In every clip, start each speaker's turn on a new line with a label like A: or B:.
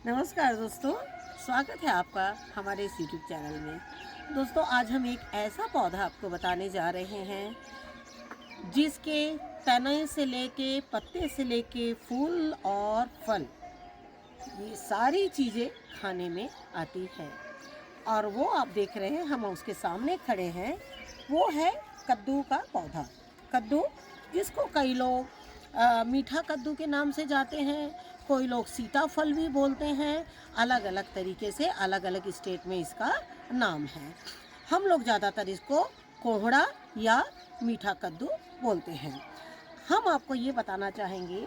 A: नमस्कार दोस्तों, स्वागत है आपका हमारे इस यूट्यूब चैनल में। दोस्तों, आज हम एक ऐसा पौधा आपको बताने जा रहे हैं जिसके तने से लेके, पत्ते से लेके, फूल और फल, ये सारी चीज़ें खाने में आती हैं। और वो आप देख रहे हैं, हम उसके सामने खड़े हैं, वो है कद्दू का पौधा। कद्दू, जिसको कई लोग मीठा कद्दू के नाम से जाते हैं, कोई लोग सीताफल भी बोलते हैं। अलग अलग तरीके से अलग अलग स्टेट में इसका नाम है। हम लोग ज़्यादातर इसको कोहड़ा या मीठा कद्दू बोलते हैं। हम आपको ये बताना चाहेंगे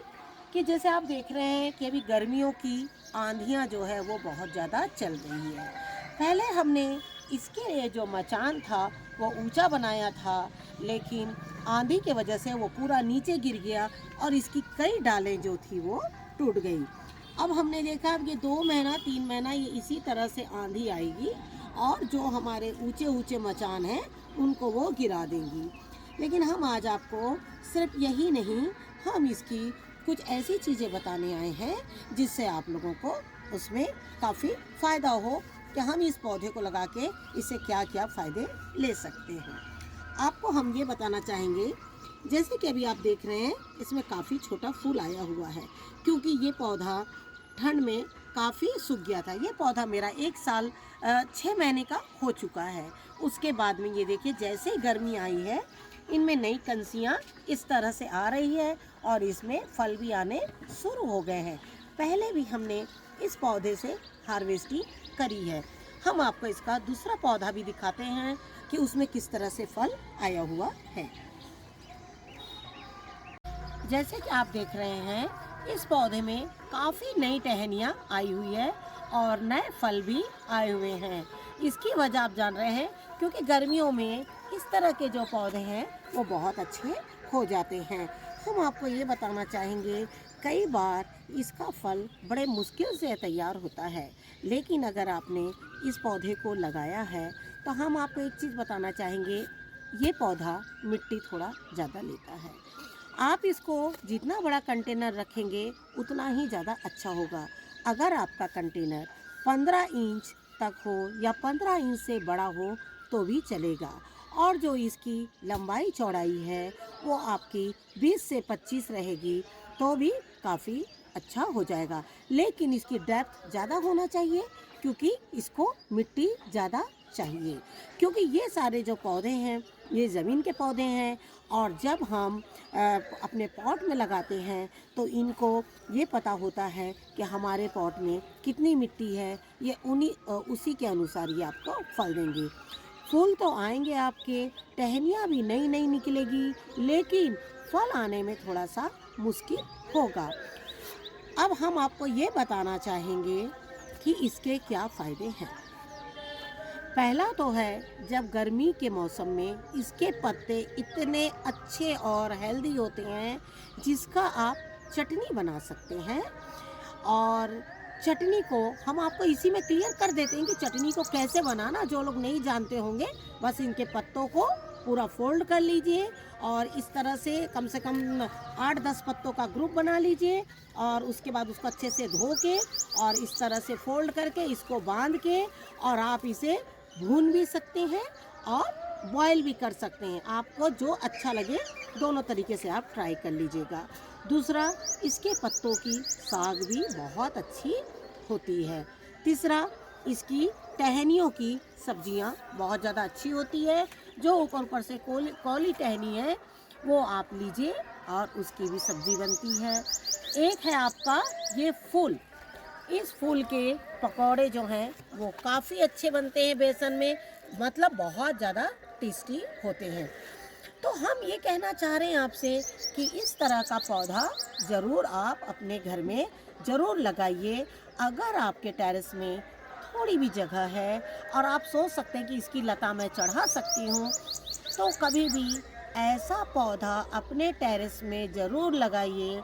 A: कि जैसे आप देख रहे हैं कि अभी गर्मियों की आंधियाँ जो है वो बहुत ज़्यादा चल रही है। पहले हमने इसके लिए जो मचान था वो ऊंचा बनाया था, लेकिन आंधी की वजह से वो पूरा नीचे गिर गया और इसकी कई डालें जो थी वो टूट गई। अब हमने देखा अब ये 2 महीना 3 महीना ये इसी तरह से आंधी आएगी और जो हमारे ऊंचे ऊंचे मचान हैं उनको वो गिरा देंगी। लेकिन हम आज आपको सिर्फ यही नहीं, हम इसकी कुछ ऐसी चीज़ें बताने आए हैं जिससे आप लोगों को उसमें काफ़ी फ़ायदा हो कि हम इस पौधे को लगा के इससे क्या क्या फ़ायदे ले सकते हैं। आपको हम ये बताना चाहेंगे, जैसे कि अभी आप देख रहे हैं इसमें काफ़ी छोटा फूल आया हुआ है, क्योंकि ये पौधा ठंड में काफ़ी सूख गया था। ये पौधा मेरा 1 साल 6 महीने का हो चुका है। उसके बाद में ये देखिए, जैसे ही गर्मी आई है इनमें नई कंसियाँ इस तरह से आ रही है और इसमें फल भी आने शुरू हो गए हैं। पहले भी हमने इस पौधे से हार्वेस्टिंग करी है। हम आपको इसका दूसरा पौधा भी दिखाते हैं कि उसमें किस तरह से फल आया हुआ है। जैसे कि आप देख रहे हैं, इस पौधे में काफ़ी नई टहनियाँ आई हुई है और नए फल भी आए हुए हैं। इसकी वजह आप जान रहे हैं, क्योंकि गर्मियों में इस तरह के जो पौधे हैं वो बहुत अच्छे हो जाते हैं। हम आपको ये बताना चाहेंगे, कई बार इसका फल बड़े मुश्किल से तैयार होता है, लेकिन अगर आपने इस पौधे को लगाया है तो हम आपको एक चीज़ बताना चाहेंगे, ये पौधा मिट्टी थोड़ा ज़्यादा लेता है। आप इसको जितना बड़ा कंटेनर रखेंगे उतना ही ज़्यादा अच्छा होगा। अगर आपका कंटेनर 15 इंच तक हो या 15 इंच से बड़ा हो तो भी चलेगा, और जो इसकी लंबाई चौड़ाई है वो आपकी 20 से 25 रहेगी तो भी काफ़ी अच्छा हो जाएगा। लेकिन इसकी डेप्थ ज़्यादा होना चाहिए, क्योंकि इसको मिट्टी ज़्यादा चाहिए, क्योंकि ये सारे जो पौधे हैं ये ज़मीन के पौधे हैं, और जब हम अपने पॉट में लगाते हैं तो इनको ये पता होता है कि हमारे पॉट में कितनी मिट्टी है, ये उसी के अनुसार ये आपको फल देंगे। फूल तो आएंगे आपके, टहनियाँ भी नई नई निकलेगी, लेकिन फल आने में थोड़ा सा मुश्किल होगा। अब हम आपको ये बताना चाहेंगे कि इसके क्या फ़ायदे हैं। पहला तो है, जब गर्मी के मौसम में इसके पत्ते इतने अच्छे और हेल्दी होते हैं जिसका आप चटनी बना सकते हैं। और चटनी को हम आपको इसी में क्लियर कर देते हैं कि चटनी को कैसे बनाना। जो लोग नहीं जानते होंगे, बस इनके पत्तों को पूरा फोल्ड कर लीजिए और इस तरह से कम 8-10 पत्तों का ग्रुप बना लीजिए, और उसके बाद उसको अच्छे से धो के और इस तरह से फोल्ड करके इसको बांध के, और आप इसे भून भी सकते हैं और बॉयल भी कर सकते हैं। आपको जो अच्छा लगे दोनों तरीके से आप ट्राई कर लीजिएगा। दूसरा, इसके पत्तों की साग भी बहुत अच्छी होती है। तीसरा, इसकी टहनियों की सब्जियां बहुत ज़्यादा अच्छी होती है। जो ऊपर ऊपर से कौली टहनी है वो आप लीजिए और उसकी भी सब्जी बनती है। एक है आपका ये फूल, इस फूल के पकौड़े जो हैं वो काफ़ी अच्छे बनते हैं बेसन में, मतलब बहुत ज़्यादा टेस्टी होते हैं। तो हम ये कहना चाह रहे हैं आपसे कि इस तरह का पौधा ज़रूर आप अपने घर में ज़रूर लगाइए। अगर आपके टेरेस में थोड़ी भी जगह है और आप सोच सकते हैं कि इसकी लता मैं चढ़ा सकती हूँ, तो कभी भी ऐसा पौधा अपने टेरेस में ज़रूर लगाइए,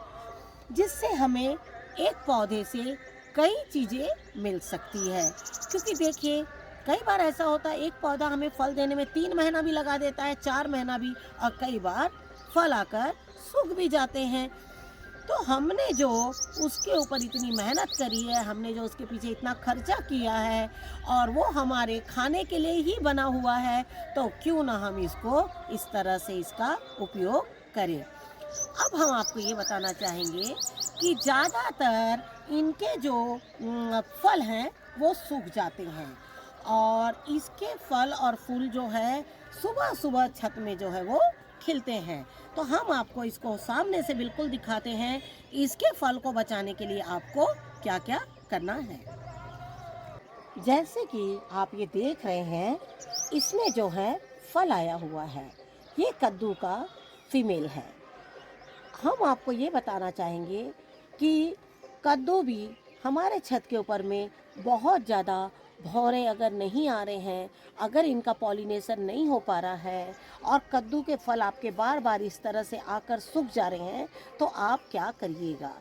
A: जिससे हमें एक पौधे से कई चीज़ें मिल सकती है। क्योंकि देखिए, कई बार ऐसा होता है एक पौधा हमें फल देने में 3 महीना भी लगा देता है, 4 महीना भी, और कई बार फल आकर सूख भी जाते हैं। तो हमने जो उसके ऊपर इतनी मेहनत करी है, हमने जो उसके पीछे इतना खर्चा किया है और वो हमारे खाने के लिए ही बना हुआ है, तो क्यों ना हम इसको इस तरह से इसका उपयोग करें। अब हम आपको ये बताना चाहेंगे कि ज़्यादातर इनके जो फल हैं वो सूख जाते हैं और इसके फल और फूल जो है सुबह सुबह छत में जो है वो खिलते हैं। तो हम आपको इसको सामने से बिल्कुल दिखाते हैं, इसके फल को बचाने के लिए आपको क्या क्या करना है। जैसे कि आप ये देख रहे हैं, इसमें जो है फल आया हुआ है, ये कद्दू का फीमेल है। हम आपको ये बताना चाहेंगे कि कद्दू भी हमारे छत के ऊपर में बहुत ज़्यादा भौरे अगर नहीं आ रहे हैं, अगर इनका पॉलिनेशन नहीं हो पा रहा है और कद्दू के फल आपके बार बार इस तरह से आकर सूख जा रहे हैं, तो आप क्या करिएगा।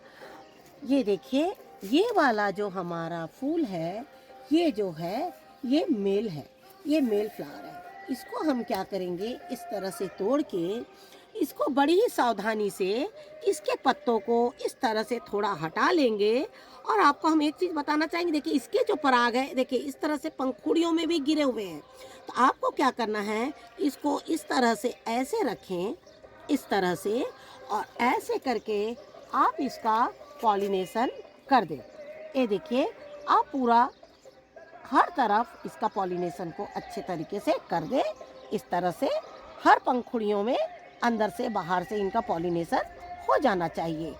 A: ये देखिए, ये वाला जो हमारा फूल है, ये जो है ये मेल है, ये मेल फ्लावर है। इसको हम क्या करेंगे, इस तरह से तोड़ के इसको बड़ी ही सावधानी से इसके पत्तों को इस तरह से थोड़ा हटा लेंगे। और आपको हम एक चीज़ बताना चाहेंगे, देखिए इसके जो पराग है, देखिए इस तरह से पंखुड़ियों में भी गिरे हुए हैं। तो आपको क्या करना है, इसको इस तरह से ऐसे रखें, इस तरह से, और ऐसे करके आप इसका पॉलिनेशन कर दें। ये देखिए, आप पूरा हर तरफ इसका पॉलिनेशन को अच्छे तरीके से कर दें। इस तरह से हर पंखुड़ियों में अंदर से बाहर से इनका पॉलिनेशन हो जाना चाहिए।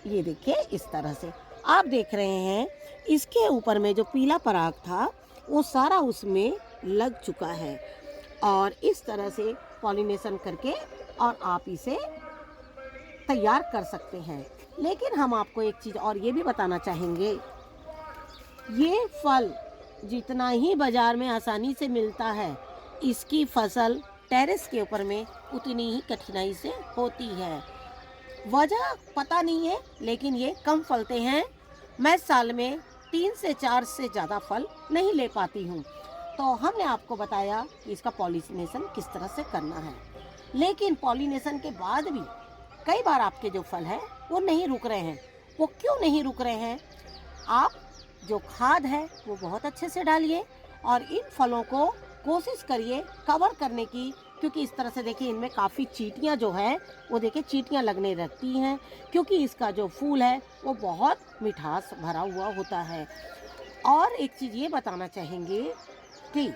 A: ये देखिए, इस तरह से आप देख रहे हैं, इसके ऊपर में जो पीला पराग था वो सारा उसमें लग चुका है। और इस तरह से पॉलिनेशन करके और आप इसे तैयार कर सकते हैं। लेकिन हम आपको एक चीज़ और ये भी बताना चाहेंगे, ये फल जितना ही बाज़ार में आसानी से मिलता है, इसकी फसल टेरेस के ऊपर में उतनी ही कठिनाई से होती है। वजह पता नहीं है, लेकिन ये कम फलते हैं। मैं साल में 3 से 4 से ज़्यादा फल नहीं ले पाती हूँ। तो हमने आपको बताया कि इसका पॉलिनेशन किस तरह से करना है। लेकिन पॉलिनेशन के बाद भी कई बार आपके जो फल हैं वो नहीं रुक रहे हैं। वो क्यों नहीं रुक रहे हैं? आप जो खाद है वो बहुत अच्छे से डालिए और इन फलों को कोशिश करिए कवर करने की, क्योंकि इस तरह से देखिए इनमें काफ़ी चींटियाँ जो है वो देखिए चींटियाँ लगने लगती हैं, क्योंकि इसका जो फूल है वो बहुत मिठास भरा हुआ होता है। और एक चीज़ ये बताना चाहेंगे कि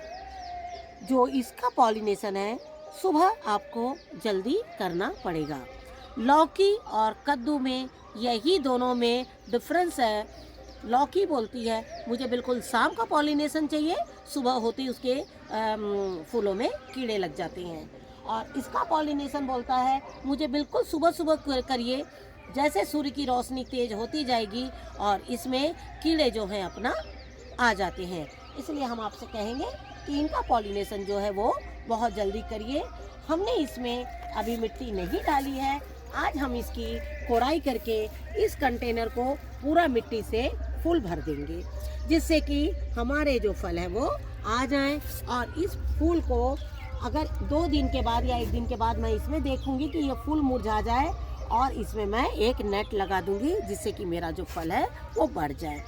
A: जो इसका पॉलिनेशन है सुबह आपको जल्दी करना पड़ेगा। लौकी और कद्दू में यही दोनों में डिफरेंस है। लौकी बोलती है मुझे बिल्कुल शाम का पॉलिनेशन चाहिए, सुबह होते ही उसके फूलों में कीड़े लग जाते हैं। और इसका पॉलिनेशन बोलता है मुझे बिल्कुल सुबह सुबह करिए, जैसे सूर्य की रोशनी तेज होती जाएगी और इसमें कीड़े जो हैं अपना आ जाते हैं। इसलिए हम आपसे कहेंगे कि इनका पॉलिनेशन जो है वो बहुत जल्दी करिए। हमने इसमें अभी मिट्टी नहीं डाली है, आज हम इसकी कोड़ाई करके इस कंटेनर को पूरा मिट्टी से फुल भर देंगे, जिससे कि हमारे जो फल हैं वो आ जाएं। और इस फूल को अगर 2 दिन के बाद या 1 दिन के बाद मैं इसमें देखूंगी कि ये फूल मुरझा जाए और इसमें मैं एक नेट लगा दूंगी, जिससे कि मेरा जो फल है वो बढ़ जाए।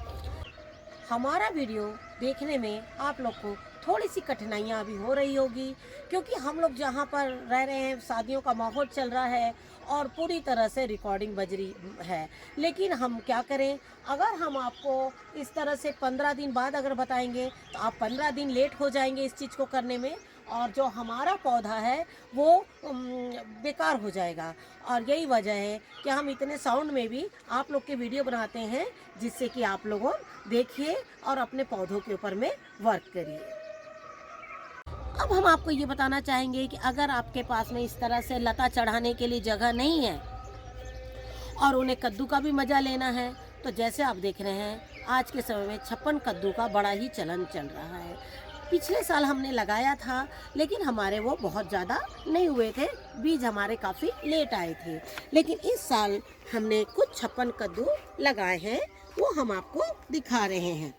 A: हमारा वीडियो देखने में आप लोग को थोड़ी सी कठिनाइयाँ अभी हो रही होगी, क्योंकि हम लोग जहाँ पर रह रहे हैं शादियों का माहौल चल रहा है और पूरी तरह से रिकॉर्डिंग बज रही है। लेकिन हम क्या करें, अगर हम आपको इस तरह से 15 दिन बाद अगर बताएंगे तो आप 15 दिन लेट हो जाएंगे इस चीज़ को करने में, और जो हमारा पौधा है वो बेकार हो जाएगा। और यही वजह है कि हम इतने साउंड में भी आप लोग के वीडियो बनाते हैं, जिससे कि आप लोगों देखिए और अपने पौधों के ऊपर में वर्क करिए। अब हम आपको ये बताना चाहेंगे कि अगर आपके पास में इस तरह से लता चढ़ाने के लिए जगह नहीं है और उन्हें कद्दू का भी मज़ा लेना है, तो जैसे आप देख रहे हैं आज के समय में 56 कद्दू का बड़ा ही चलन चल रहा है। पिछले साल हमने लगाया था, लेकिन हमारे वो बहुत ज़्यादा नहीं हुए थे, बीज हमारे काफ़ी लेट आए थे। लेकिन इस साल हमने कुछ 56 कद्दू लगाए हैं, वो हम आपको दिखा रहे हैं।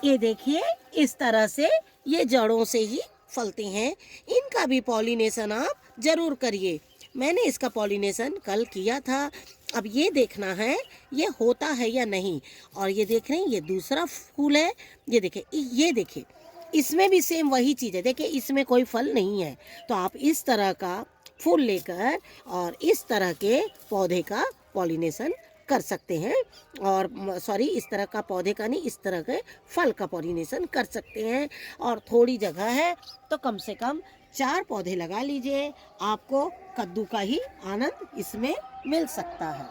A: ये देखिए, इस तरह से ये जड़ों से ही फलते हैं। इनका भी पॉलिनेशन आप ज़रूर करिए। मैंने इसका पॉलिनेशन कल किया था। अब ये देखना है ये होता है या नहीं। और ये देख रहे हैं ये दूसरा फूल है, ये देखिए इसमें भी सेम वही चीज़ है। देखिए इसमें कोई फल नहीं है। तो आप इस तरह का फूल लेकर और इस तरह के पौधे का पॉलिनेशन कर सकते हैं। और सॉरी, इस तरह का पौधे का नहीं, इस तरह के फल का पॉलिनेशन कर सकते हैं। और थोड़ी जगह है तो कम से कम 4 पौधे लगा लीजिए, आपको कद्दू का ही आनंद इसमें मिल सकता है।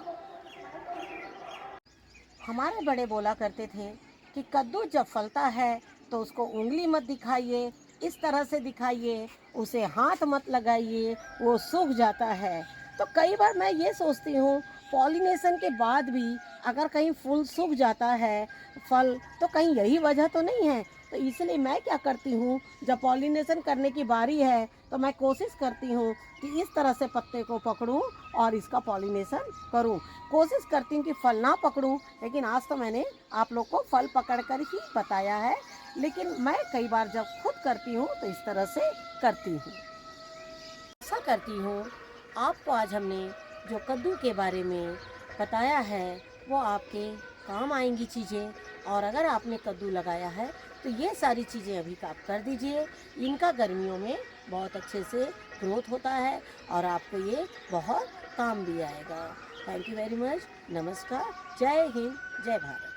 A: हमारे बड़े बोला करते थे कि कद्दू जब फलता है तो उसको उंगली मत दिखाइए, इस तरह से दिखाइए, उसे हाथ मत लगाइए, वो सूख जाता है। तो कई बार मैं ये सोचती हूँ पॉलिनेशन के बाद भी अगर कहीं फूल सूख जाता है, फल, तो कहीं यही वजह तो नहीं है। तो इसलिए मैं क्या करती हूँ, जब पॉलिनेशन करने की बारी है तो मैं कोशिश करती हूँ कि इस तरह से पत्ते को पकड़ूं और इसका पॉलिनेशन करूं। कोशिश करती हूँ कि फल ना पकड़ूं, लेकिन आज तो मैंने आप लोग को फल पकड़कर ही बताया है। लेकिन मैं कई बार जब खुद करती हूँ तो इस तरह से करती हूँ। ऐसा करती हूँ। आपको आज हमने जो कद्दू के बारे में बताया है वो आपके काम आएंगी चीज़ें। और अगर आपने कद्दू लगाया है तो ये सारी चीज़ें अभी आप कर दीजिए। इनका गर्मियों में बहुत अच्छे से ग्रोथ होता है और आपको ये बहुत काम भी आएगा। Thank you very much. नमस्कार। जय हिंद, जय भारत।